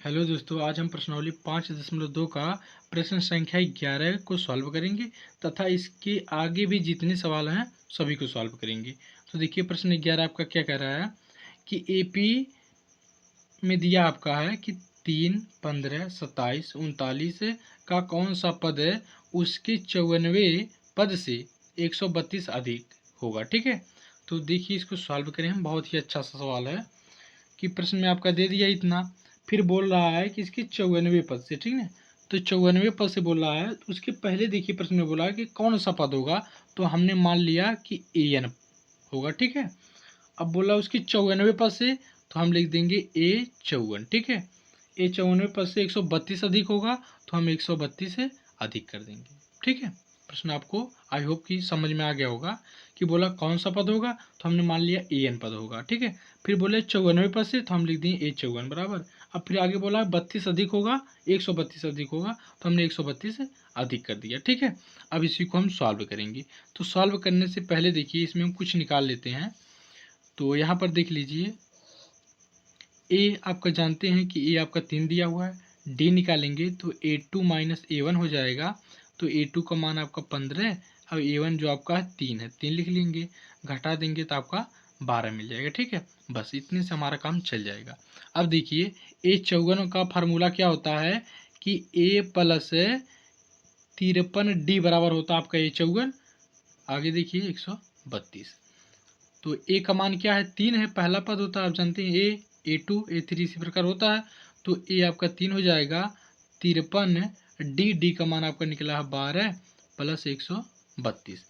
Hello दोस्तों, आज हम प्रश्नावली 5.2 का प्रश्न संख्या 11 को सॉल्व करेंगे तथा इसके आगे भी जितने सवाल हैं सभी को सॉल्व करेंगे। तो देखिए प्रश्न 11 आपका क्या कह रहा है कि एपी में दिया आपका है कि 3, 15, 27, 39 का कौन सा पद है उसके 94 पद से 132 अधिक होगा। ठीक है, तो देखिए इसको सॉल्व करें हम। बहुत ही अच्छा सा सवाल है कि प्रश्न में आपका दे दिया इतना, फिर बोल रहा है कि इसके 94 पद से। ठीक है, तो 94 पद से बोल रहा है, तो उसके पहले देखिए प्रश्न में बोला है कि कौन सा पद होगा, तो हमने मान लिया कि एन होगा। ठीक है, अब बोला उसकी 94 पद से, तो हम लिख देंगे A54। ठीक है, A54 पद से 132 अधिक होगा, तो हम 132 से अधिक कर देंगे। ठीक है, प्रश्न आपको आई होप कि समझ में आ गया होगा कि बोला कौन सा पद होगा, तो हमने मान लिया AN पद होगा। ठीक है, फिर बोले 94 पद से, तो हम लिख दिए A54 बराबर। अब फिर आगे बोला 32 अधिक होगा, 132 अधिक होगा, तो हमने 132 से अधिक कर दिया। ठीक है, अब इसी को हम सॉल्व करेंगे। तो सॉल्व करने से पहले देखिए इसमें हम कुछ निकाल लेते हैं। तो यहाँ पर देख लीजिए, ए आपका जानते हैं कि ए आपका 3 दिया हुआ है, डी निकालेंगे तो A2 माइनस A1 हो जाएगा। तो A2 का मान आपका 15, अब A1 जो आपका है 3 है, 3 लिख लेंगे, घटा देंगे तो आपका 12 मिल जाएगा। ठीक है, बस इतने से हमारा काम चल जाएगा। अब देखिए A54 का फार्मूला क्या होता है कि A प्लस 53D बराबर होता है आपका A54। आगे देखिए 132। तो ए का मान क्या है, 3 है, पहला पद होता है, आप जानते हैं A2 A3 इसी प्रकार होता है। तो ए आपका 3 हो जाएगा, 53 डी का मान आपका निकला है 12 प्लस 132।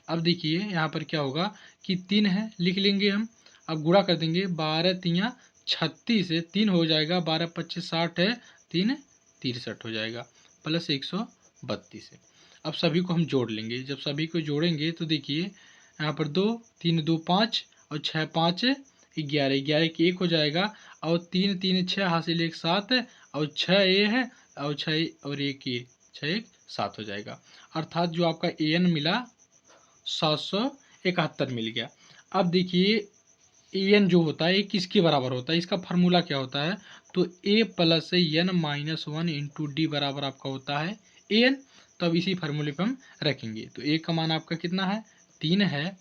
अब देखिए यहाँ पर क्या होगा कि 3 है, लिख लेंगे हम, अब गुणा कर देंगे, 12 तिया 36 है, 3 हो जाएगा, 12 25 60 है, 3 63 हो जाएगा, प्लस 132 है। अब सभी को हम जोड़ लेंगे, जब सभी को जोड़ेंगे तो देखिए यहाँ पर 2 3 2 5 और 6 5 11, 11 की 1 हो जाएगा, और 3 3 6 हासिल 1 7 है, और 6 ए है, और 6 और 1 ये 6 1 7 हो जाएगा। अर्थात जो आपका एन मिला 771 मिल गया। अब देखिए एन जो होता है ये किसके बराबर होता है, इसका फार्मूला क्या होता है, तो A plus N minus 1 into D बराबर आपका होता है एन। तो अब इसी फार्मूले पर हम रखेंगे, तो ए का मान आपका कितना है, 3 है,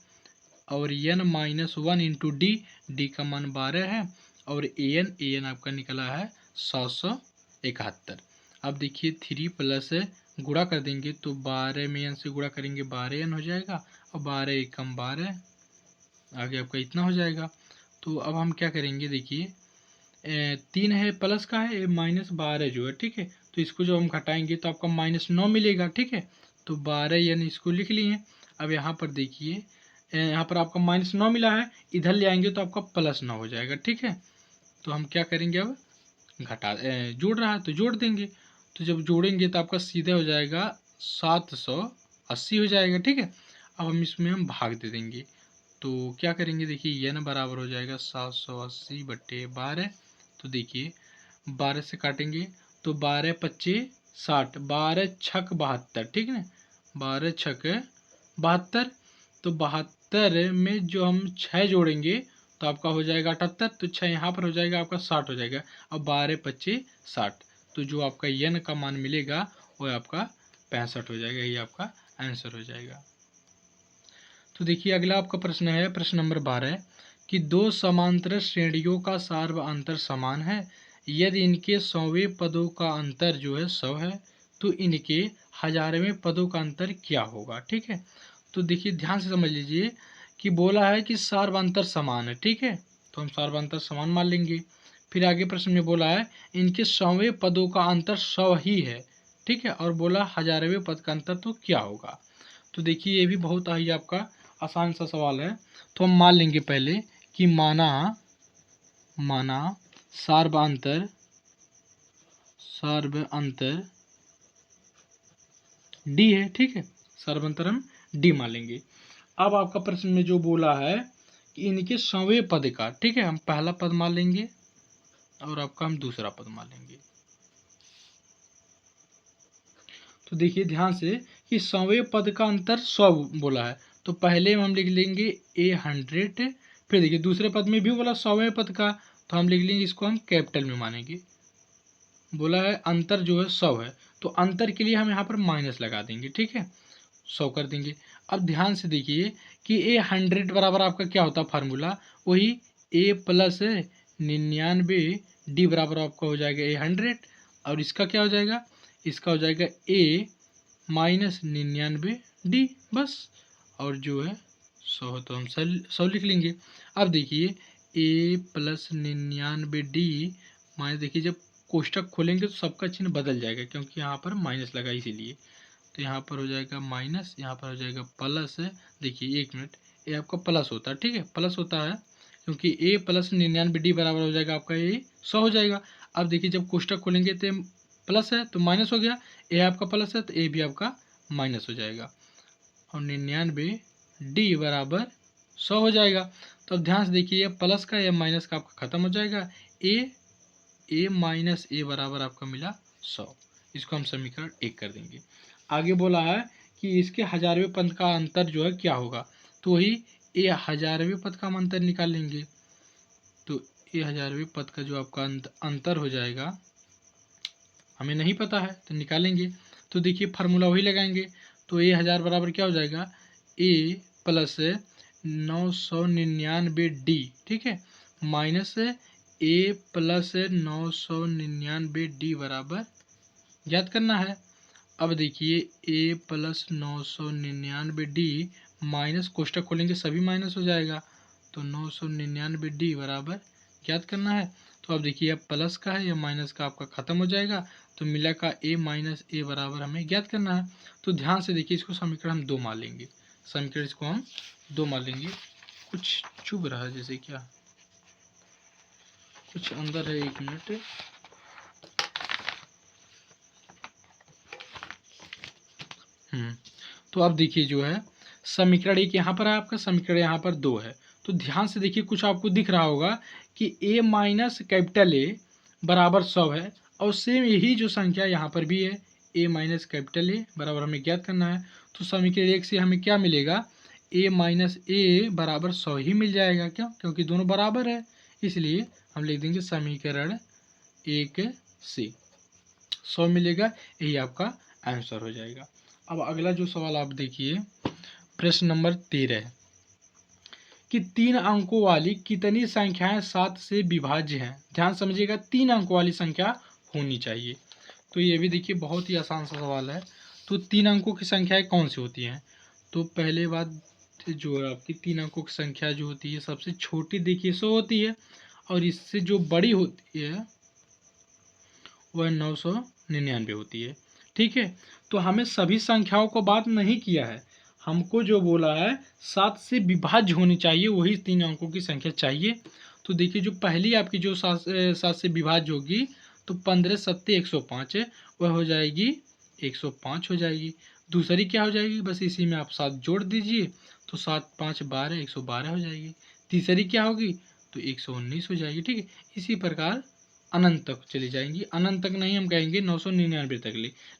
और N minus 1 into D, D का मान 12 है, और एन आपका निकला है 771। अब देखिए 3 प्लस गुणा कर देंगे तो 12 में एन से गुणा करेंगे 12 एन हो जाएगा, और 12 एकम 12, आगे आपका इतना हो जाएगा। तो अब हम क्या करेंगे, देखिए 3 है प्लस का है, माइनस 12 जो है। ठीक है, तो इसको जब हम घटाएंगे तो आपका -9 मिलेगा। ठीक है, तो 12 यानी इसको लिख लिए। अब यहाँ पर देखिए यहाँ पर आपका -9 मिला है, इधर ले आएंगे तो आपका +9 हो जाएगा। ठीक है, तो हम क्या करेंगे, अब जोड़ रहा है तो जोड़ देंगे, तो जब जोड़ेंगे तो आपका सीधे हो जाएगा 780 हो जाएगा। ठीक है, अब हम इसमें हम भाग दे देंगे, तो क्या करेंगे, देखिए एन बराबर हो जाएगा 780/12। तो देखिए 12 से काटेंगे तो 12 25 60, 12 छक 72। ठीक है ना, 12 छक 72, तो 72 में जो हम 6 जोड़ेंगे तो आपका हो जाएगा 78, तो 6 यहाँ पर हो जाएगा आपका 60 हो जाएगा। अब 12 25 60, तो जो आपका एन का मान मिलेगा वो आपका 65 हो जाएगा, ये आपका आंसर हो जाएगा। तो देखिए अगला आपका प्रश्न है, प्रश्न नंबर 12, कि दो समांतर श्रेणियों का सार्व अंतर समान है, यदि इनके 100वें पदों का अंतर जो है 100 है, तो इनके 1000वें पदों का अंतर क्या होगा। ठीक है, तो देखिए ध्यान से समझ लीजिए कि बोला है कि सार्व अंतर समान है। ठीक है, तो हम सार्व अंतर समान मान लेंगे। फिर आगे प्रश्न में बोला है इनके 100वें पदों का अंतर 100 ही है। ठीक है, और बोला 1000वें पद का अंतर तो क्या होगा। तो देखिए ये भी बहुत ही आपका आसान सा सवाल है। तो हम मान लेंगे पहले कि माना सार्व अंतर डी है। ठीक है, सार्व अंतर हम डी मान लेंगे। अब आपका प्रश्न में जो बोला है कि इनके 100वें पद का, ठीक है, हम पहला पद मान लेंगे और आपका हम दूसरा पद मान लेंगे। तो देखिए ध्यान से कि 100वें पद का अंतर 100 बोला है, तो पहले हम लिख लेंगे A100। फिर देखिए दूसरे पद में भी बोला 100वें पद का, तो हम लिख लेंगे, इसको हम कैपिटल में मानेंगे। बोला है अंतर जो है 100 है, तो अंतर के लिए हम यहाँ पर माइनस लगा देंगे, ठीक है, 100 कर देंगे। अब ध्यान से देखिए कि ए 100 बराबर आपका क्या होता है फार्मूला, वही ए प्लस 99 डी बराबर आपका हो जाएगा ए 100, और इसका क्या हो जाएगा, इसका हो जाएगा ए माइनस 99 डी, बस। और जो है 100 तो हम 100 लिख लेंगे। अब देखिए ए प्लस 99 डी माइनस, देखिए जब कोष्टक खोलेंगे तो सबका चिन्ह बदल जाएगा क्योंकि यहाँ पर माइनस लगा इसीलिए, तो यहाँ पर हो जाएगा माइनस, यहाँ पर हो जाएगा प्लस है। देखिए 1 मिनट, ये आपका प्लस होता है, ठीक है, प्लस होता है क्योंकि ए प्लस 99 डी बराबर हो जाएगा आपका ये 100 हो जाएगा। अब देखिए जब कोष्टक खोलेंगे तो प्लस है तो माइनस हो गया, ए आपका प्लस है तो ए भी आपका माइनस हो जाएगा, और 99 डी बराबर 100 हो जाएगा। तो अब ध्यान से देखिए प्लस का या माइनस का आपका खत्म हो जाएगा, ए माइनस ए बराबर आपका मिला 100। इसको हम समीकरण 1 कर देंगे। आगे बोला है कि इसके हजारवें पद का अंतर जो है क्या होगा, तो वही ए हजारवें पद का हम अंतर निकाल लेंगे। तो ए हजारवें पद का जो आपका अंतर हो जाएगा, हमें नहीं पता है तो निकालेंगे। तो देखिए फार्मूला वही लगाएंगे, तो ए 1000 बराबर क्या हो जाएगा, ए प्लस 999 डी, ठीक है, माइनस ए प्लस 999 डी बराबर याद करना है। अब देखिए ए प्लस 999 डी माइनस कोष्टक खोलेंगे सभी माइनस हो जाएगा, तो 999 डी बराबर याद करना है। तो अब देखिए अब प्लस का है या माइनस का आपका खत्म हो जाएगा, तो मिला का ए माइनस ए बराबर हमें ज्ञात करना है। तो ध्यान से देखिए इसको समीकरण हम 2 मान लेंगे, समीकरण इसको हम 2 मान लेंगे। कुछ चुभ रहा है जैसे, क्या कुछ अंदर है, 1 मिनट। तो अब देखिए जो है समीकरण 1 यहाँ पर है आपका, समीकरण यहाँ पर 2 है। तो ध्यान से देखिए कुछ आपको दिख रहा होगा कि ए माइनस कैपिटल ए बराबर 100 है, और सेम यही जो संख्या यहाँ पर भी है, ए माइनस कैपिटल ए बराबर हमें ज्ञात करना है। तो समीकरण 1 से हमें क्या मिलेगा, ए माइनस ए बराबर 100 ही मिल जाएगा, क्यों, क्योंकि दोनों बराबर है, इसलिए हम लिख देंगे समीकरण 1 से 100 मिलेगा, यही आपका आंसर हो जाएगा। अब अगला जो सवाल आप देखिए, प्रश्न नंबर 13 कि 3 अंकों वाली कितनी संख्याएं 7 से विभाज्य हैं। ध्यान समझिएगा, 3 अंकों वाली संख्या होनी चाहिए। तो ये भी देखिए बहुत ही आसान सा सवाल है। तो 3 अंकों की संख्याएं कौन सी होती हैं, तो पहले बात जो है आपकी 3 अंकों की संख्या जो होती है सबसे छोटी देखिए 100 होती है, और इससे जो बड़ी होती है वह 999 होती है, ठीक है। तो हमें सभी संख्याओं को बात नहीं किया है, हमको जो बोला है 7 से विभाज्य होनी चाहिए, वही 3 अंकों की संख्या चाहिए। तो देखिए जो पहली आपकी जो 7 से विभाज्य होगी, तो 15 सत्ते 105 है, वह हो जाएगी 105 हो जाएगी। दूसरी क्या हो जाएगी, बस इसी में आप 7 जोड़ दीजिए, तो 7 5 12 112 हो जाएगी। तीसरी क्या होगी, तो 119 हो जाएगी, ठीक है। इसी प्रकार अनंत तक चली जाएंगी, अनंत तक नहीं हम कहेंगे 999 तक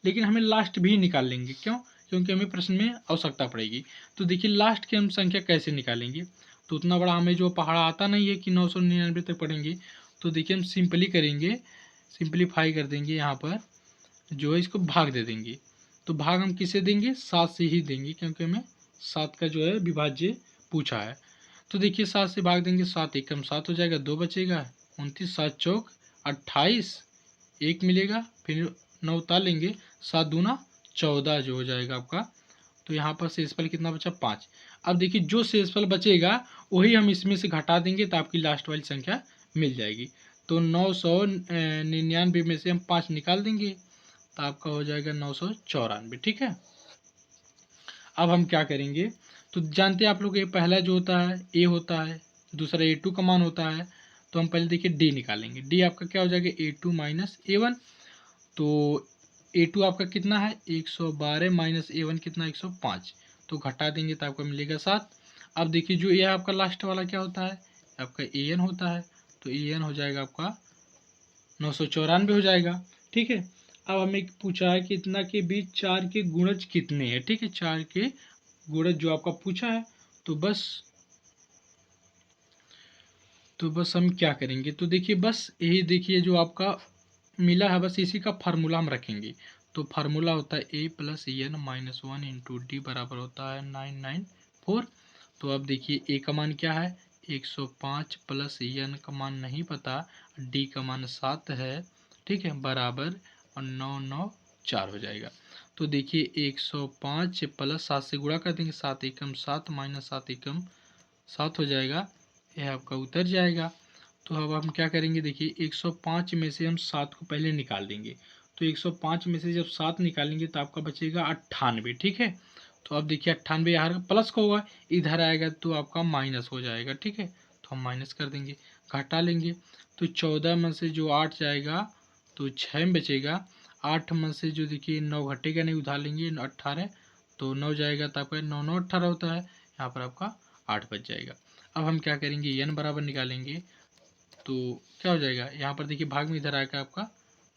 लेकिन हमें लास्ट भी निकाल लेंगे, क्यों, क्योंकि हमें प्रश्न में आवश्यकता पड़ेगी। तो देखिए लास्ट की हम संख्या कैसे निकालेंगे, तो उतना बड़ा हमें जो पहाड़ा आता नहीं है कि 999 तक पढ़ेंगे। तो देखिए हम सिंपली करेंगे, सिंपलीफाई कर देंगे, यहाँ पर जो है इसको भाग दे देंगे। तो भाग हम किसे देंगे, 7 से ही देंगे, क्योंकि हमें 7 का जो है विभाज्य पूछा है। तो देखिए 7 से भाग देंगे, 7 एकम 7 हो जाएगा, 2 बचेगा, 29 7 चौक 28, 1 मिलेगा, फिर 9 उतार लेंगे, 7 दूना 14 जो हो जाएगा आपका। तो यहाँ पर शेषफल कितना बचा, 5। अब देखिए जो शेषफल बचेगा वही हम इसमें से घटा देंगे, तो आपकी लास्ट वाली संख्या मिल जाएगी। तो 999 में से हम 5 निकाल देंगे, तो आपका हो जाएगा 994, ठीक है। अब हम क्या करेंगे, तो जानते हैं आप लोग, ये पहला जो होता है ए होता है, दूसरा A2 का मान होता है। तो हम पहले देखिए डी निकालेंगे, डी आपका क्या हो जाएगा, A2 माइनस A1। तो A2 आपका कितना है, 112 माइनस A1 कितना, 105। तो घटा देंगे तो आपको मिलेगा 7। अब देखिए जो ये आपका लास्ट वाला क्या होता है, आपका AN होता है। तो AN हो जाएगा आपका 994 हो जाएगा, ठीक है। अब हमें पूछा है कि इतना के बीच 4 के गुणज कितने हैं, ठीक है, 4 के गुणज जो आपका पूछा है। तो बस हम क्या करेंगे, तो देखिए बस यही देखिए जो आपका मिला है, बस इसी का फार्मूला हम रखेंगे। तो फार्मूला होता है a plus N minus one into D बराबर होता है 994। तो अब देखिए a का मान क्या है 105 प्लस एन का मान नहीं पता, डी का मान 7 है, ठीक है, बराबर और 994 हो जाएगा। तो देखिए 105 प्लस 7 से गुणा कर देंगे, 7 एकम 7 माइनस 7 एकम 7 हो जाएगा, यह आपका उतर जाएगा। तो अब हम क्या करेंगे, देखिए 105 में से हम 7 को पहले निकाल देंगे। तो 105 में से जब 7 निकालेंगे तो आपका बचेगा 98, ठीक है। तो अब देखिए 98 यहाँ प्लस का होगा, इधर आएगा तो आपका माइनस हो जाएगा, ठीक है। तो हम माइनस कर देंगे, घटा लेंगे। तो 14 में से जो 8 जाएगा तो 6 में बचेगा, 8 में से जो देखिए 9 घटेगा नहीं, उधार लेंगे 18, तो 9 जाएगा तो आपका 9 9 18 होता है, यहाँ पर आपका 8 बच जाएगा। अब हम क्या करेंगे, n बराबर निकालेंगे। तो क्या हो जाएगा, यहाँ पर देखिए भाग में इधर आएगा आपका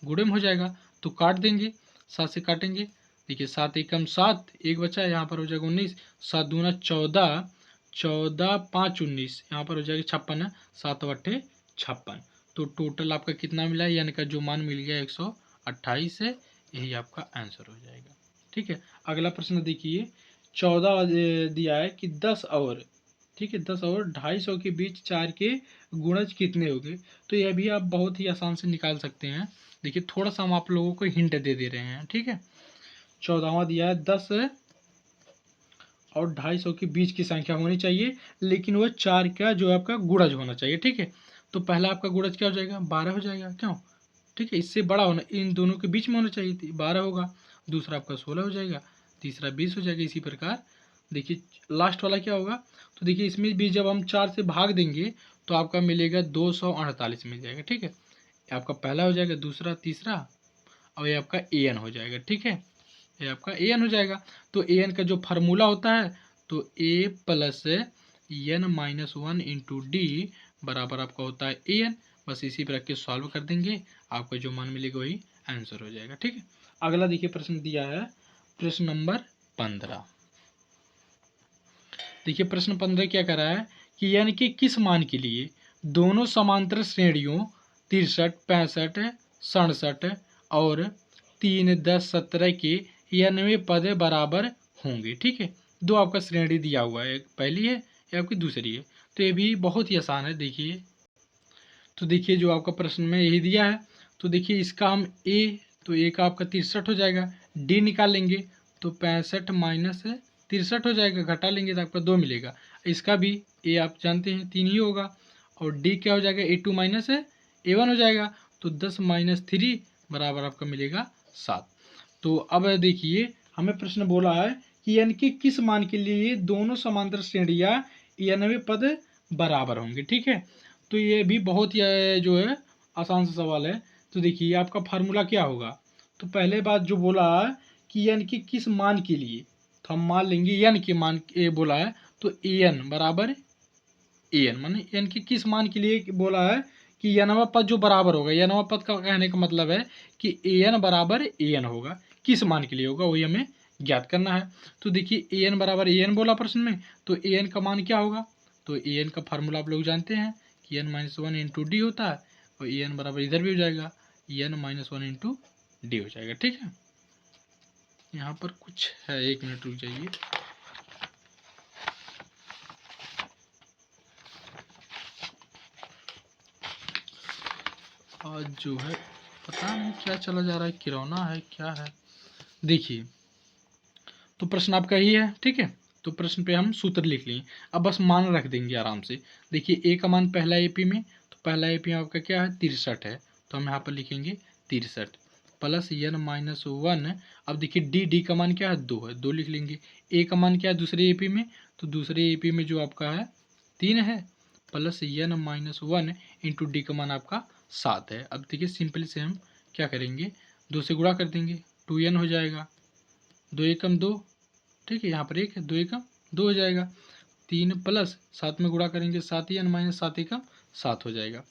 गुणे में हो जाएगा, तो काट देंगे, 7 से काटेंगे, देखिए 7 एकम 7, एक बचा है, यहाँ पर हो जाएगा 19, 7 दूना 14, 14 5 19, यहाँ पर हो जाएगा 56 है, 7 अट्ठे 56। तो टोटल आपका कितना मिला है, यानी का जो मान मिल गया 128 है, यही आपका आंसर हो जाएगा, ठीक है। अगला प्रश्न देखिए 14 दिया है कि 10 और, ठीक है, 10 और 250 के बीच 4 के गुणज कितने होंगे। तो यह भी आप बहुत ही आसान से निकाल सकते हैं। देखिए थोड़ा सा हम आप लोगों को हिंट दे रहे हैं, ठीक है। 14वां दिया है 10 और 250 के बीच की संख्या होनी चाहिए, लेकिन वह 4 का जो है आपका गुणज होना चाहिए, ठीक है। तो पहला आपका गुणज क्या हो जाएगा, 12 हो जाएगा, क्यों, ठीक है, इससे बड़ा होना, इन दोनों के बीच में होना चाहिए थी, 12 होगा। दूसरा आपका 16 हो जाएगा, तीसरा 20 हो जाएगा। इसी प्रकार देखिए लास्ट वाला क्या होगा, तो देखिए इसमें भी जब हम 4 से भाग देंगे तो आपका मिलेगा 248 मिल जाएगा, ठीक है। आपका पहला हो जाएगा, दूसरा, तीसरा, और ये आपका an हो जाएगा, ठीक है, ये आपका an हो जाएगा। तो an का जो फार्मूला होता है तो a plus N minus one into D बराबर आपका होता है an। बस इसी पर रख के सॉल्व कर देंगे, आपका जो मान मिलेगा वही आंसर हो जाएगा, ठीक है। अगला देखिए प्रश्न दिया है प्रश्न नंबर 15। देखिए प्रश्न 15 क्या कर रहा है कि यानी कि किस मान के लिए दोनों समांतर श्रेणियों 63 65 67 और 3 10 17 के 91 पद बराबर होंगे, ठीक है। दो आपका श्रेणी दिया हुआ है, एक पहली है या आपकी दूसरी है। तो ये भी बहुत ही आसान है, देखिए। तो देखिए जो आपका प्रश्न में यही दिया है, तो देखिए इसका हम ए, तो ए का आपका 63 हो जाएगा, डी निकाल लेंगे तो 65 माइनस 63 हो जाएगा, घटा लेंगे तो आपका 2 मिलेगा। इसका भी ए आप जानते हैं 3 ही होगा, और डी क्या हो जाएगा A2 माइनस A1 हो जाएगा, तो 10 माइनस 3 बराबर आपका मिलेगा 7। तो अब देखिए हमें प्रश्न बोला है कि यानी कि किस मान के लिए दोनों समांतर श्रेणियाँ 91 पद बराबर होंगे, ठीक है। तो ये भी बहुत ही जो है आसान सा सवाल है। तो देखिए आपका फार्मूला क्या होगा, तो पहले बात जो बोला है कि यानी कि किस मान के लिए, तो हम मान लेंगे एन के मान ए बोला है, तो एन बराबर एन, माने एन की किस मान के लिए बोला है कि एनवा पद जो बराबर होगा, एनवा पद का कहने का मतलब है कि एन बराबर एन होगा, किस मान के लिए होगा वही हमें ज्ञात करना है। तो देखिए एन बराबर एन बोला प्रश्न में, तो एन का मान क्या होगा, तो एन का फार्मूला आप लोग जानते हैं कि N minus one into D होता है, और एन बराबर इधर भी हो जाएगा N minus one into D हो जाएगा, ठीक है। यहाँ पर कुछ है, 1 मिनट रुक जाइए। आज जो है पता नहीं क्या चला जा रहा है, किरौना है क्या है। देखिए तो प्रश्न आपका ही है, ठीक है। तो प्रश्न पे हम सूत्र लिख लिए, अब बस मान रख देंगे आराम से। देखिए ए का मान पहला एपी में, तो पहला एपी में आपका क्या है 63 है, तो हम यहाँ पर लिखेंगे 63 प्लस एन माइनस वन। अब देखिए डी का मान क्या है 2 है, 2 लिख लेंगे। ए का मान क्या है दूसरे एपी में, तो दूसरे एपी में जो आपका है 3 है, plus N minus one into D का मान आपका 7 है। अब देखिए सिंपल से हम क्या करेंगे, 2 से गुणा कर देंगे, 2n हो जाएगा, 2 एकम 2, ठीक है, यहाँ पर 1 है, 2 एकम 2 हो जाएगा, 3 प्लस 7 में गुणा करेंगे 7 एन माइनस 7 एकम 7 हो जाएगा।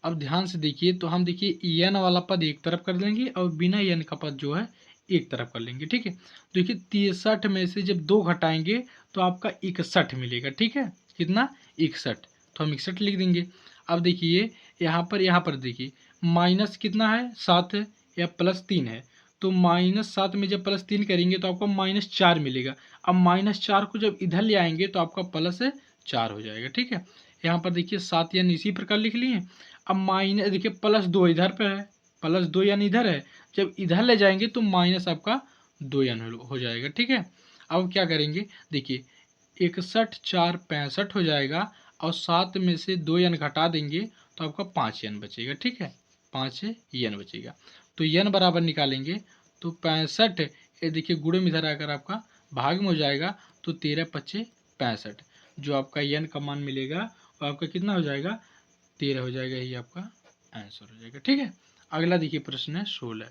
अब ध्यान से देखिए, तो हम देखिए एन वाला पद एक तरफ कर लेंगे और बिना एन का पद जो है एक तरफ कर लेंगे, ठीक है। देखिए 63 में से जब 2 घटाएंगे तो आपका 61 मिलेगा, ठीक है, कितना 61, तो हम 61 लिख देंगे। अब देखिए यहाँ पर देखिए माइनस कितना है 7 है या +3 है, तो -7 में जब +3 करेंगे तो आपको -4 मिलेगा। अब -4 को जब इधर ले आएंगे तो आपका +4 हो जाएगा। ठीक है, यहाँ पर देखिए 7 यानी इसी प्रकार लिख लिए। अब माइनस देखिए +2 इधर पे है, +2 यानी इधर है, जब इधर ले जाएंगे तो माइनस आपका 2 यानी हो जाएगा। ठीक है, अब क्या करेंगे देखिए 61 4 65 हो जाएगा और 7 में से 2 यन घटा देंगे तो आपका 5 यन बचेगा। ठीक है, 5 यन बचेगा, तो यन बराबर निकालेंगे तो 65, ये देखिए गुणे में इधर आकर आपका भाग में हो जाएगा, तो 13 5 65, जो आपका यन का मान मिलेगा वो आपका कितना हो जाएगा 13 हो जाएगा, यही आपका आंसर हो जाएगा। ठीक है, अगला देखिए प्रश्न है 16।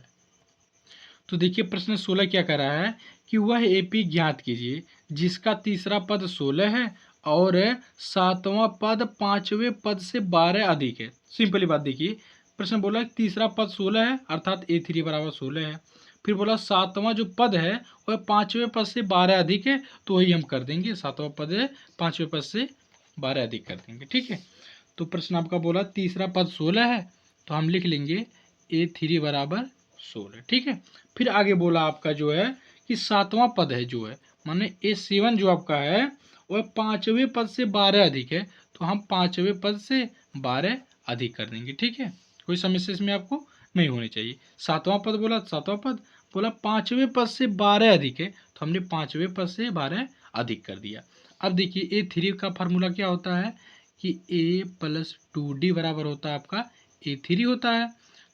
तो देखिए प्रश्न 16 क्या कर रहा है कि वह एपी ज्ञात कीजिए जिसका तीसरा पद 16 है और सातवां पद पांचवें पद से 12 अधिक है। सिंपली बात देखिए, प्रश्न बोला कि तीसरा पद 16 है अर्थात A3 बराबर 16 है, फिर बोला सातवां जो पद है वह पांचवें पद से 12 अधिक है, तो वही हम कर देंगे, सातवां पद है पांचवें पद से 12 अधिक कर देंगे। ठीक है, तो प्रश्न आपका बोला तीसरा पद 16 है, तो हम लिख लेंगे A3 बराबर 16। ठीक है, फिर आगे बोला आपका जो है कि सातवां पद है जो है माने A7 जो आपका है वह पांचवें पद से 12 अधिक है, तो हम पांचवें पद से 12 अधिक कर देंगे। ठीक है, कोई समस्या इसमें आपको नहीं होनी चाहिए। सातवां पद बोला, सातवां पद बोला पांचवें पद से 12 अधिक है, तो हमने पांचवें पद से 12 अधिक कर दिया। अब देखिए A3 का फार्मूला क्या होता है कि A+2D बराबर होता है आपका A3 होता है।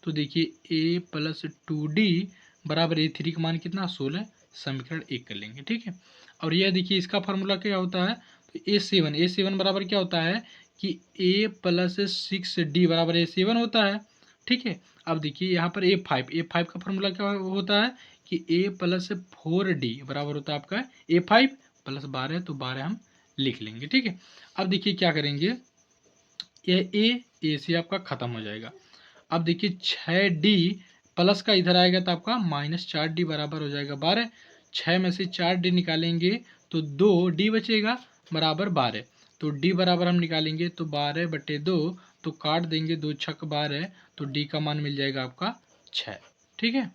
तो देखिए A+2D बराबर A3 का मान कितना 16, समीकरण 1 कर लेंगे। ठीक है, और यह देखिए इसका फार्मूला क्या होता है, तो A7 बराबर क्या होता है कि A+6D बराबर A7 होता है। ठीक है, अब देखिए यहाँ पर A5 का फार्मूला क्या होता है कि A+4D बराबर होता है आपका A5 +12, तो 12 हम लिख लेंगे। ठीक है, अब देखिए क्या करेंगे, यह ए से आपका खत्म हो जाएगा। अब देखिए 6D प्लस का इधर आएगा तो आपका -4D बराबर हो जाएगा 12, 6 में से 4D निकालेंगे तो 2D बचेगा बराबर 12, तो D बराबर हम निकालेंगे तो 12/2, तो काट देंगे 2 छक 12, तो D का मान मिल जाएगा आपका 6। ठीक है,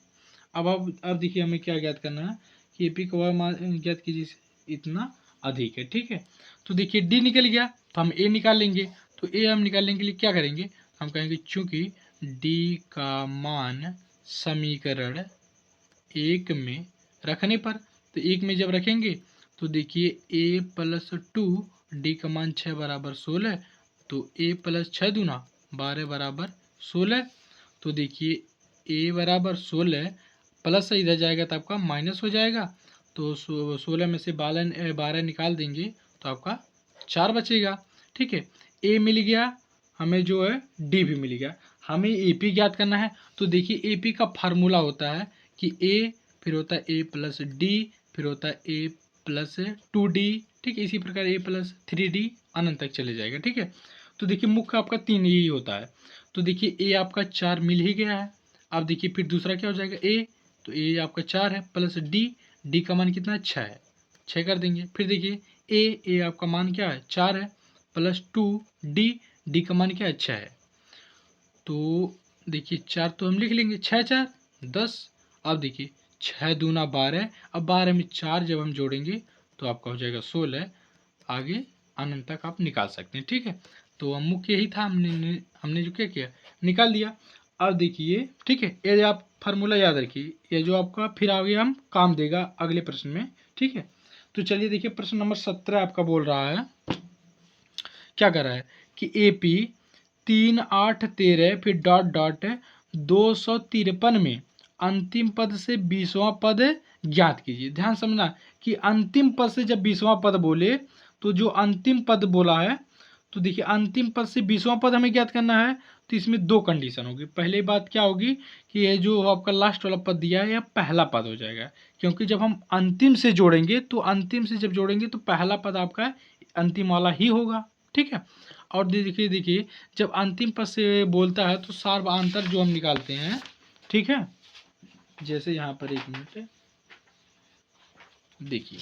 अब देखिए हमें क्या ज्ञात करना है कि एपी का वह मान ज्ञात कीजिए इतना अधिक है। ठीक है, तो देखिए D निकल गया तो हम A निकाल लेंगे, तो A हम निकालने के लिए क्या करेंगे, हम कहेंगे चूंकि D का मान समीकरण 1 में रखने पर, तो 1 में जब रखेंगे तो देखिए A+2 D का मान 6 बराबर 16, तो A+6 दूना 12 बराबर 16, तो देखिए A बराबर 16 प्लस से इधर जाएगा तो आपका माइनस हो जाएगा, तो 16 में से 12 निकाल देंगे तो आपका 4 बचेगा। ठीक है, A मिल गया हमें जो है, D भी मिल गया, हमें AP ज्ञात करना है। तो देखिए AP का फार्मूला होता है कि A फिर होता है A+D फिर होता है A+2D। ठीक है, इसी प्रकार A+3D अनंत तक चले जाएगा। ठीक है, तो देखिए मुख्य आपका 3 यही होता है, तो देखिए A आपका 4 मिल ही गया है। अब देखिए फिर दूसरा क्या हो जाएगा A, तो A आपका 4 है प्लस D का मान कितना है 6 है, 6 कर देंगे। फिर देखिए A आपका मान क्या है 4 है प्लस 2D का मान क्या है 6 है, तो देखिए 4 तो हम लिख लेंगे, 6 4 10। अब देखिए 6 दूना 12, अब 12 में 4 जब हम जोड़ेंगे तो आपका हो जाएगा 16, आगे अनंत तक आप निकाल सकते हैं। ठीक है, तो मुख्य यही था, हमने जो क्या किया निकाल दिया। अब देखिए ठीक है, ये आप फार्मूला याद रखिए, ये जो आपका फिर आगे हम काम देगा अगले प्रश्न में। ठीक है, तो चलिए देखिए प्रश्न नंबर 17 आपका बोल रहा है, क्या कर रहा है कि AP 3 8 13 फिर डॉट 253 में अंतिम पद से 20वां पद ज्ञात कीजिए। ध्यान समझना कि अंतिम पद से जब 20वां पद बोले तो जो अंतिम पद बोला है, तो देखिए अंतिम पद से 20वां पद हमें ज्ञात करना है, तो इसमें दो कंडीशन होगी। पहली बात क्या होगी कि ये जो आपका लास्ट वाला पद दिया है यह पहला पद हो जाएगा, क्योंकि जब हम अंतिम से जोड़ेंगे तो अंतिम से जब जोड़ेंगे तो पहला पद आपका अंतिम वाला ही होगा। ठीक है, और देखिए जब अंतिम पद से बोलता है तो सार्वधातुक जो हम निकालते हैं। ठीक है, जैसे यहाँ पर 1 मिनट देखिए,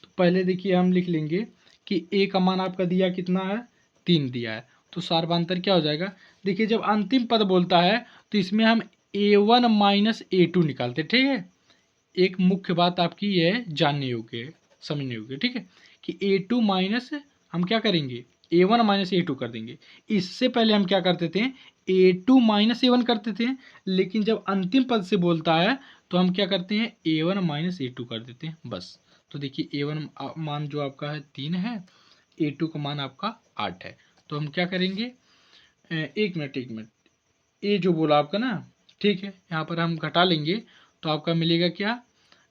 तो पहले देखिए हम लिख लेंगे कि A का मान आपका दिया कितना है 3 दिया है, तो सार्वधातुक क्या हो जाएगा देखिए जब अंतिम पद बोलता है तो इसमें हम A1 माइनस A2 निकालते, ठीक है। एक मुख्य बात आपकी ये जानने योग्य है, समझने योग्य, ठीक है, कि A2 माइनस हम क्या करेंगे, A1 माइनस A2 कर देंगे। इससे पहले हम क्या करते थे, A2 माइनस A1 करते थे, लेकिन जब अंतिम पद से बोलता है तो हम क्या करते हैं, A1 माइनस A2 कर देते हैं, बस। तो देखिए A1 मान जो आपका है 3 है, A2 का मान आपका 8 है। तो हम क्या करेंगे, एक मिनट, ए जो बोला आपका ना, ठीक है, यहाँ पर हम घटा लेंगे तो आपका मिलेगा क्या,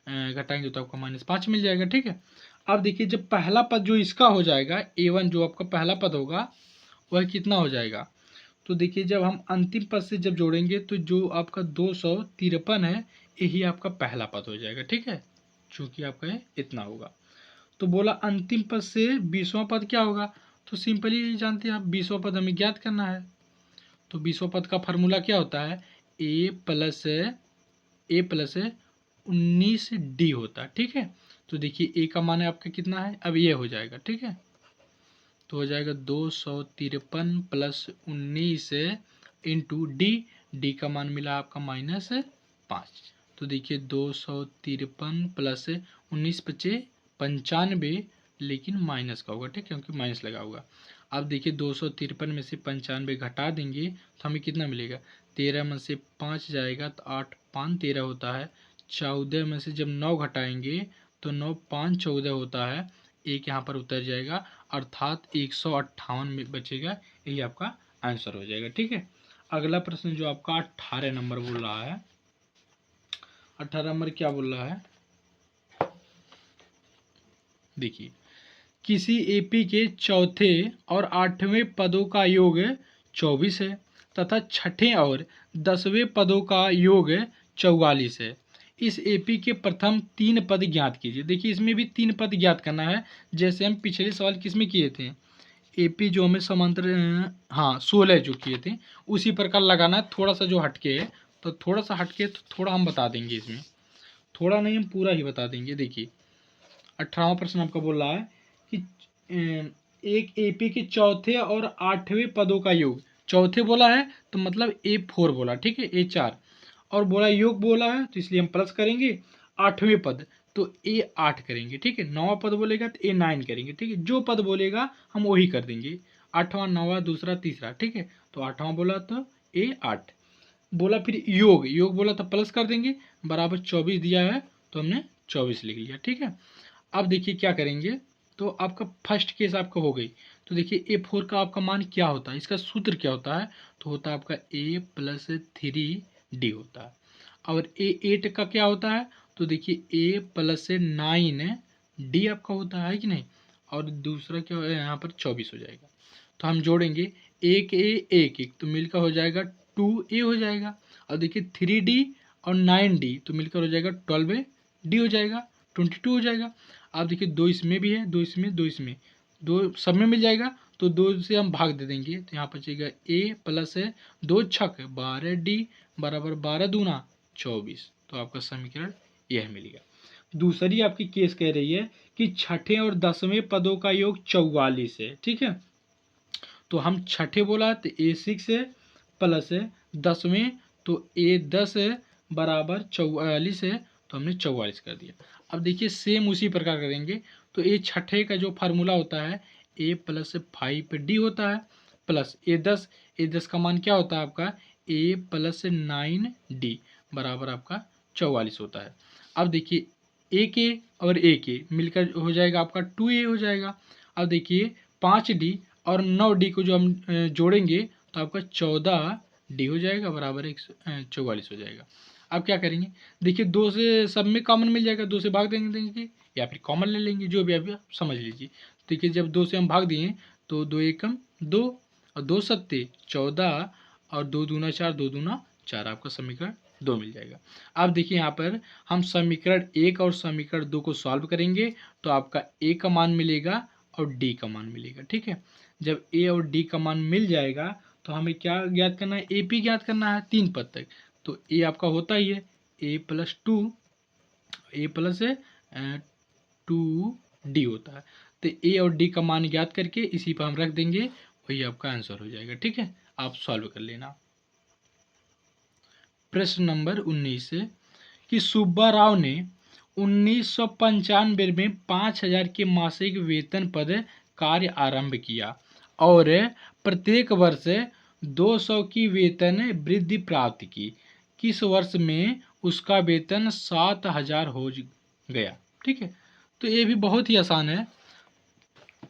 घटाएंगे तो आपका -5 मिल जाएगा, ठीक है। अब देखिए जब पहला पद जो इसका हो जाएगा A1 जो आपका पहला पद होगा वह कितना हो जाएगा, तो देखिए जब हम अंतिम पद से जब जोड़ेंगे तो जो आपका 253 है यही आपका पहला पद हो जाएगा, ठीक है, चूंकि आपका ये इतना होगा। तो बोला अंतिम पद से 20वां पद क्या होगा, तो सिंपली जानते हैं आप 20वां पद हमें ज्ञात करना है। तो 20वां पद का फार्मूला क्या होता है, a प्लस 19d होता है, ठीक है। तो देखिए a का मान है आपका कितना है, अब ये हो जाएगा, ठीक है। तो हो जाएगा 253 प्लस 19 इंटू डी का मान मिला आपका -5। तो देखिए 253 प्लस 19 × 95, लेकिन माइनस का होगा, ठीक है, क्योंकि माइनस लगा होगा। अब देखिए 253 में से 95 घटा देंगे तो हमें कितना मिलेगा, 13 में से 5 जाएगा तो 8 5 13 होता है। 14 में से जब 9 घटाएंगे तो 9 5 14 होता है, एक यहाँ पर उतर जाएगा, अर्थात 158 में बचेगा, यही आपका आंसर हो जाएगा, ठीक है। अगला प्रश्न जो आपका 18 नंबर बोल रहा है, 18 नंबर क्या बोल रहा है, देखिए किसी एपी के चौथे और 8वें पदों का योग 24 है तथा छठे और 10वें पदों का योग 44 है। इस एपी के प्रथम 3 पद ज्ञात कीजिए। देखिए इसमें भी 3 पद ज्ञात करना है, जैसे हम पिछले सवाल किसमें किए थे, एपी जो हमें समांतर, हाँ 16 जो किए थे उसी प्रकार लगाना है, थोड़ा सा जो हटके है, तो थोड़ा सा हटके तो थोड़ा हम बता देंगे, इसमें थोड़ा नहीं हम पूरा ही बता देंगे। देखिए 18वां प्रश्न आपका बोल रहा है कि एक एपी के चौथे और 8वें पदों का योग, चौथे बोला है तो मतलब A4 बोला, ठीक है, A4, और बोला योग बोला है तो इसलिए हम प्लस करेंगे, 8वें पद तो A8 करेंगे, ठीक है, 9वां पद बोलेगा तो A9 करेंगे, ठीक है, जो पद बोलेगा हम वही कर देंगे, 8वां 9वां दूसरा तीसरा, ठीक है। तो 8वां बोला तो A8 बोला, फिर योग योग बोला तो प्लस कर देंगे, बराबर 24 दिया है तो हमने 24 लिख लिया, ठीक है। अब देखिए क्या करेंगे, तो आपका फर्स्ट केस आपका हो गई। तो देखिए A4 का आपका मान क्या होता है, इसका सूत्र क्या होता है, तो होता है आपका A+3D होता है। और A8 का क्या होता है, तो देखिए A+9D आपका होता है कि नहीं, और दूसरा क्या है यहाँ पर 24 हो जाएगा। तो हम जोड़ेंगे 1 तो मिलकर हो जाएगा 2A हो जाएगा, और देखिए 3D और 9D तो मिलकर हो जाएगा 12D हो जाएगा, 22 हो जाएगा। आप देखिए 2 इसमें भी है, 2 इसमें, 2 इसमें, 2 सब में मिल जाएगा, तो 2 से हम भाग दे देंगे तो यहाँ बचेगा A+2 छक 12D बराबर 12 दूना 24। तो आपका समीकरण यह मिलेगा। दूसरी आपकी केस कह रही है कि छठे और 10वें पदों का योग 44 है, ठीक है। तो हम छठे बोला तो A6 है प्लस 10वें तो A10 है बराबर 44 है, तो हमने 44 कर दिया। अब देखिए सेम उसी प्रकार करेंगे, तो ए छठे का जो फार्मूला होता है A+5D होता है, प्लस A10 का मान क्या होता है आपका A+9D बराबर आपका 44 होता है। अब देखिए A और A मिलकर हो जाएगा आपका 2A हो जाएगा। अब देखिए 5D और 9D को जो हम जोड़ेंगे तो आपका 14D हो जाएगा बराबर 144 हो जाएगा। अब क्या करेंगे, देखिए 2 से सब में कॉमन मिल जाएगा, 2 से भाग देंगे या फिर कॉमन ले लेंगे, जो भी आप समझ लीजिए। देखिए जब 2 से हम भाग दिए तो 2 एकम 2 और 2 सत्ते 14 और 2 दूना 4 2 दूना 4 आपका समीकरण 2 मिल जाएगा। अब देखिए यहाँ पर हम समीकरण 1 और समीकरण 2 को सॉल्व करेंगे तो आपका A का मान मिलेगा और D का मान मिलेगा, ठीक है। जब A और D का मान मिल जाएगा तो हमें क्या ज्ञात करना है, AP ज्ञात करना है 3 पद तक। तो A आपका होता ही है A+2 A+2D होता है। तो A और D का मान ज्ञात करके इसी पर हम रख देंगे, वही आपका आंसर हो जाएगा, ठीक है। आप सॉल्व कर लेना। प्रश्न नंबर 19 कि सुब्बा राव ने 1995 में 5,000 के मासिक वेतन पद कार्य आरंभ किया और प्रत्येक वर्ष 200 की वेतन वृद्धि प्राप्त की। किस वर्ष में उसका वेतन 7,000 हो गया? ठीक है, तो ये भी बहुत ही आसान है।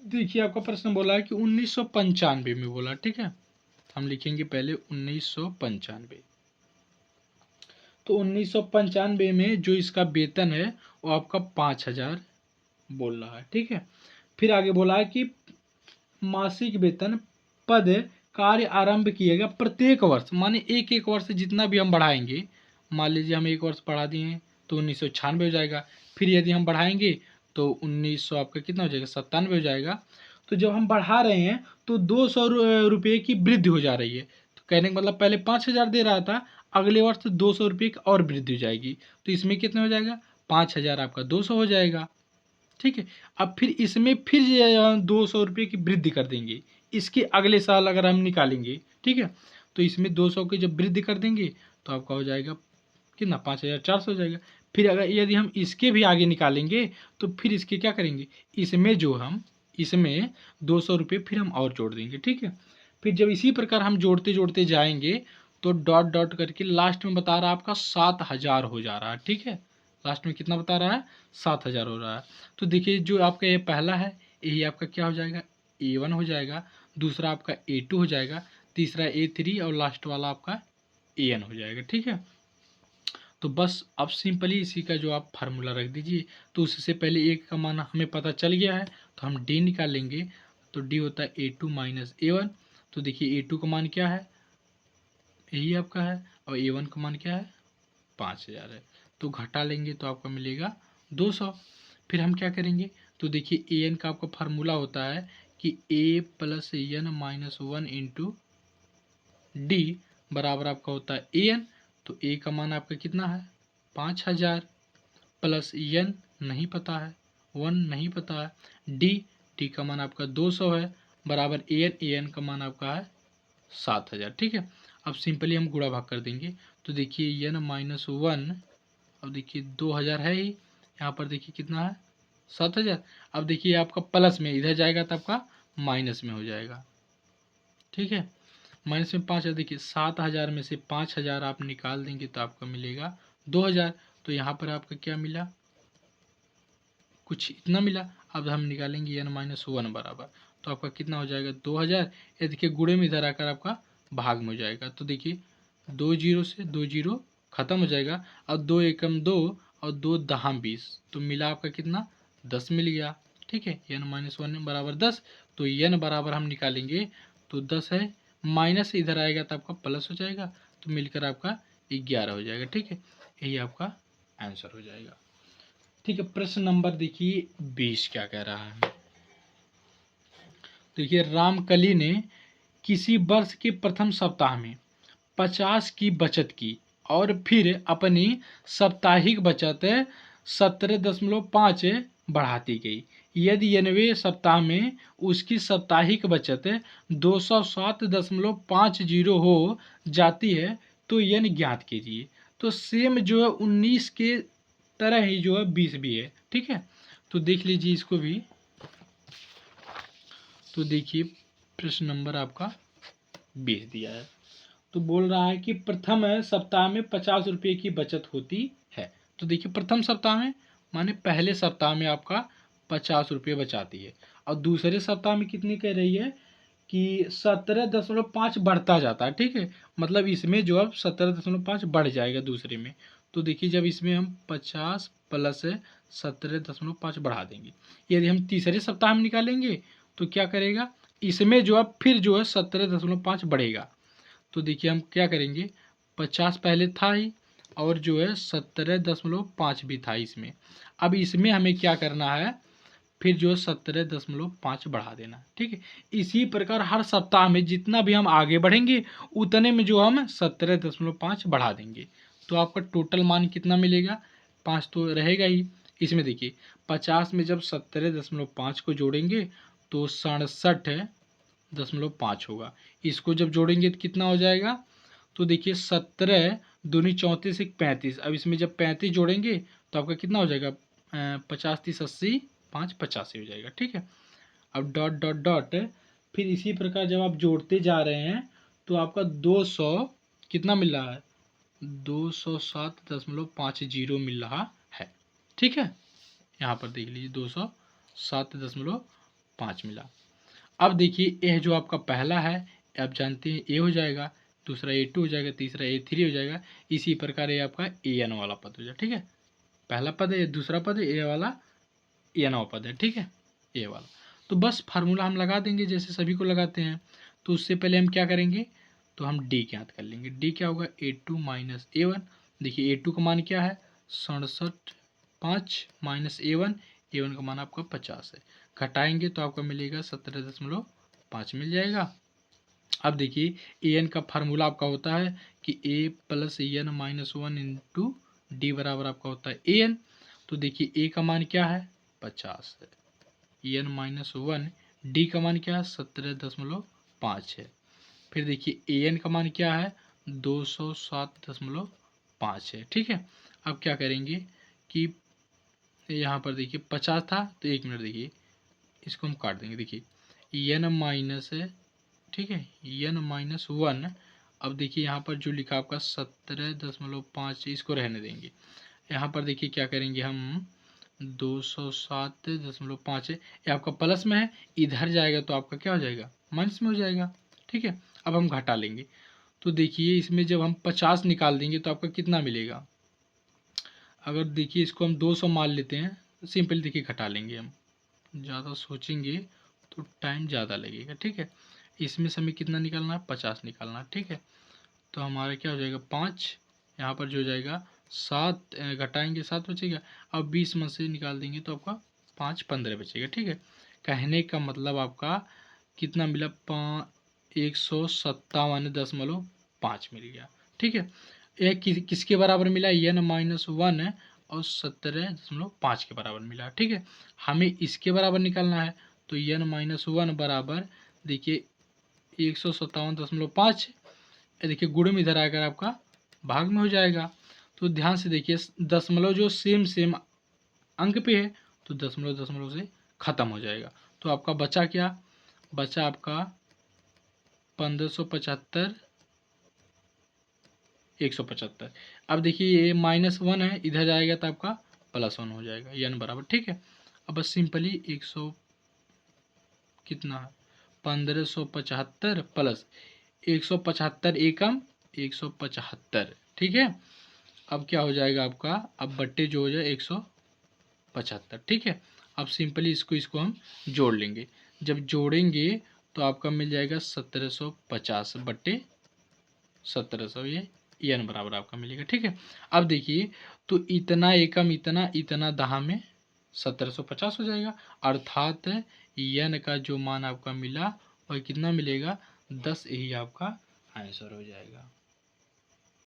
देखिए आपका प्रश्न बोला है कि 1995 में बोला। ठीक है, हम लिखेंगे पहले 1995। तो 1995 में जो इसका वेतन है वो आपका 5,000 बोल रहा है। ठीक है, फिर आगे बोला है कि मासिक वेतन पद कार्य आरंभ किएगा प्रत्येक वर्ष, माने एक एक वर्ष जितना भी हम बढ़ाएंगे। मान लीजिए हम एक वर्ष बढ़ा दिए तो 1996 हो जाएगा। फिर यदि हम बढ़ाएंगे तो 1900 आपका कितना हो जाएगा? 97 हो जाएगा। तो जब हम बढ़ा रहे हैं तो 200 रुपये की वृद्धि हो जा रही है। तो कहने का मतलब पहले 5,000 दे रहा था, अगले वर्ष 200 रुपये की और वृद्धि हो जाएगी। तो इसमें कितना हो जाएगा? 5,000 आपका 200 हो जाएगा। ठीक है, अब फिर इसमें फिर 200 रुपये की वृद्धि कर देंगे इसके अगले साल अगर हम निकालेंगे। ठीक है, तो इसमें 200 की जब वृद्धि कर देंगे तो आपका हो जाएगा कितना? 5,400 हो जाएगा। फिर अगर यदि हम इसके भी आगे निकालेंगे तो फिर इसके क्या करेंगे? इसमें 200 रुपये फिर हम और जोड़ देंगे। ठीक है, फिर जब इसी प्रकार हम जोड़ते जोड़ते जाएंगे तो डॉट डॉट करके लास्ट में बता रहा है आपका 7,000 हो जा रहा है। ठीक है, लास्ट में कितना बता रहा है? 7,000 हो रहा है। तो देखिए जो आपका ये पहला है यही आपका क्या हो जाएगा? A1 हो जाएगा, दूसरा आपका A2 हो जाएगा, तीसरा A3 और लास्ट वाला आपका AN हो जाएगा। ठीक है, तो बस अब सिंपली इसी का जो आप फार्मूला रख दीजिए। तो उससे पहले एक का मान हमें पता चल गया है तो हम D निकाल लेंगे। तो D होता है A2 माइनस A1। तो देखिए A2 का मान क्या है? यही आपका है, और A1 का मान क्या है? 5,000 है। तो घटा लेंगे तो आपका मिलेगा 200। फिर हम क्या करेंगे? तो देखिए AN का आपका फार्मूला होता है कि A plus N minus 1 into D बराबर आपका होता है AN। तो A का मान आपका कितना है? 5,000 प्लस N नहीं पता है, 1 नहीं पता है, D का मान आपका 200 है बराबर AN का मान आपका है 7,000। ठीक है, अब सिंपली हम गुणा भाग कर देंगे। तो देखिए N माइनस 1, अब देखिए 2,000 है ही, यहाँ पर देखिए कितना है? 7,000। अब देखिए आपका प्लस में इधर जाएगा तो आपका माइनस में हो जाएगा। ठीक है, माइनस में 5,000, देखिए 7,000 में से 5,000 आप निकाल देंगे तो आपका मिलेगा 2,000। तो यहाँ पर आपका क्या मिला? कुछ इतना मिला। अब हम निकालेंगे N माइनस 1 बराबर, तो आपका कितना हो जाएगा? 2,000। ये देखिए गुणे में इधर आकर आपका भाग में हो जाएगा। तो देखिए 2 जीरो से 2 जीरो खत्म हो जाएगा, और 2 एकम 2 और 2 दहाम 20, तो मिला आपका कितना? 10 मिल गया। ठीक है, N माइनस 1 बराबर 10। तो N बराबर हम निकालेंगे तो 10 है, माइनस इधर आएगा तो आपका प्लस हो जाएगा, तो मिलकर आपका 11 हो जाएगा। ठीक है, यही आपका आंसर हो जाएगा। ठीक है, प्रश्न नंबर देखिए 20 क्या कह रहा है। देखिए रामकली ने किसी वर्ष के प्रथम सप्ताह में 50 की बचत की और फिर अपनी साप्ताहिक बचत 17.5 बढ़ाती गई। यदि 90वें सप्ताह में उसकी साप्ताहिक बचत 207.50 हो जाती है तो n ज्ञात कीजिए। तो सेम जो है 19 के तरह ही जो है 20 भी है। ठीक है, तो देख लीजिए इसको भी। तो देखिए प्रश्न नंबर आपका 20 दिया है, तो बोल रहा है कि प्रथम सप्ताह में 50 रुपये की बचत होती है। तो देखिए प्रथम सप्ताह में माने पहले सप्ताह में आपका 50 रुपये बचाती है, और दूसरे सप्ताह में कितनी कह रही है कि 17.5 बढ़ता जाता है। ठीक है, मतलब इसमें जो अब 17.5 बढ़ जाएगा दूसरे में। तो देखिए जब इसमें हम 50 प्लस 17.5 बढ़ा देंगे, यदि हम तीसरे सप्ताह में निकालेंगे तो क्या करेगा? इसमें जो अब फिर जो है 17.5 बढ़ेगा। तो देखिए हम क्या करेंगे? 50 पहले था ही, और जो है 17.5 भी था इसमें। अब इसमें हमें क्या करना है? फिर जो है 17.5 बढ़ा देना। ठीक है, इसी प्रकार हर सप्ताह में जितना भी हम आगे बढ़ेंगे उतने में जो हम 17.5 बढ़ा देंगे। तो आपका टोटल मान कितना मिलेगा? 5 तो रहेगा ही। इसमें देखिए 50 में जब 17.5 को जोड़ेंगे तो 67 17.5 होगा। इसको जब जोड़ेंगे तो कितना हो जाएगा, तो देखिए 17 दूनी 34 एक 35। अब इसमें जब 35 जोड़ेंगे तो आपका कितना हो जाएगा, 50 30 80 5 85 हो जाएगा। ठीक है, अब डॉट डॉट डॉट, फिर इसी प्रकार जब आप जोड़ते जा रहे हैं तो आपका 200 कितना मिल रहा है, 207.50 मिल रहा है। ठीक है, यहाँ पर देख लीजिए 207.5 मिला। अब देखिए यह जो आपका पहला है आप जानते हैं ए हो जाएगा, दूसरा A2 हो जाएगा, तीसरा A3 हो जाएगा। इसी प्रकार ये आपका AN वाला पद हो जाएगा। ठीक है, पहला पद है, दूसरा पद है, ए वाला AN पद है। ठीक है, ए वाला। तो बस फार्मूला हम लगा देंगे जैसे सभी को लगाते हैं। तो उससे पहले हम क्या करेंगे, तो हम डी ज्ञात कर लेंगे। डी क्या होगा, A2 माइनस A1। देखिए A2 का मान क्या है 67.5 माइनस A1, A1 का मान आपका 50 है। घटाएंगे तो आपका मिलेगा 17.5 मिल जाएगा। अब देखिए AN का फार्मूला आपका होता है कि A plus AN minus 1 into D बराबर आपका होता है AN। तो देखिए A का मान क्या है 50 है, AN माइनस 1, डी का मान क्या है 17.5 है। फिर देखिए AN का मान क्या है 207.5 है। ठीक है, अब क्या करेंगे कि यहाँ पर देखिए 50 था तो 1 मिनट देखिए इसको हम काट देंगे। देखिए एन माइनस है, ठीक है, एन माइनस 1। अब देखिए यहाँ पर जो लिखा आपका 17.5 इसको रहने देंगे। यहाँ पर देखिए क्या करेंगे हम 207.5 है, ये आपका प्लस में है, इधर जाएगा तो आपका क्या हो जाएगा माइनस में हो जाएगा। ठीक है, अब हम घटा लेंगे तो देखिए इसमें जब हम 50 निकाल देंगे तो आपका कितना मिलेगा। अगर देखिए इसको हम 200 मान लेते हैं, सिंपल देखिए घटा लेंगे हम, ज़्यादा सोचेंगे तो टाइम ज़्यादा लगेगा। ठीक है, इसमें से हमें कितना निकालना है 50 निकालना है। ठीक है, तो हमारा क्या हो जाएगा 5, यहाँ पर जो हो जाएगा 7, घटाएंगे 7 बचेगा। अब 20 में से निकाल देंगे तो आपका 5 15 बचेगा। ठीक है, कहने का मतलब आपका कितना मिला 157.5 मिल गया। ठीक है, यह किसके बराबर मिला, एन माइनस 1 और 17.5 के बराबर मिला। ठीक है, हमें इसके बराबर निकालना है तो एन माइनस 1 बराबर देखिए 157.5, देखिए गुण में इधर आकर आपका भाग में हो जाएगा। तो ध्यान से देखिए दशमलव जो सेम सेम अंक पे है तो दशमलव दशमलव से खत्म हो जाएगा। तो आपका बचा क्या, बचा आपका 1575 175। अब देखिए ये -1 है, इधर जाएगा तो आपका +1 हो जाएगा एन बराबर। ठीक है, अब बस सिंपली 100 कितना है 1575 प्लस 175 एकम 175। ठीक है, अब क्या हो जाएगा आपका, अब बट्टे जो हो जाए 175। ठीक है, अब सिंपली इसको हम जोड़ लेंगे। जब जोड़ेंगे तो आपका मिल जाएगा 1750 बट्टे 1700, ये एन बराबर आपका मिलेगा। ठीक है, अब देखिए तो इतना एकम इतना इतना दहा में 1750 हो जाएगा, अर्थात एन का जो मान आपका मिला वह कितना मिलेगा 10, यही आपका आंसर हो जाएगा।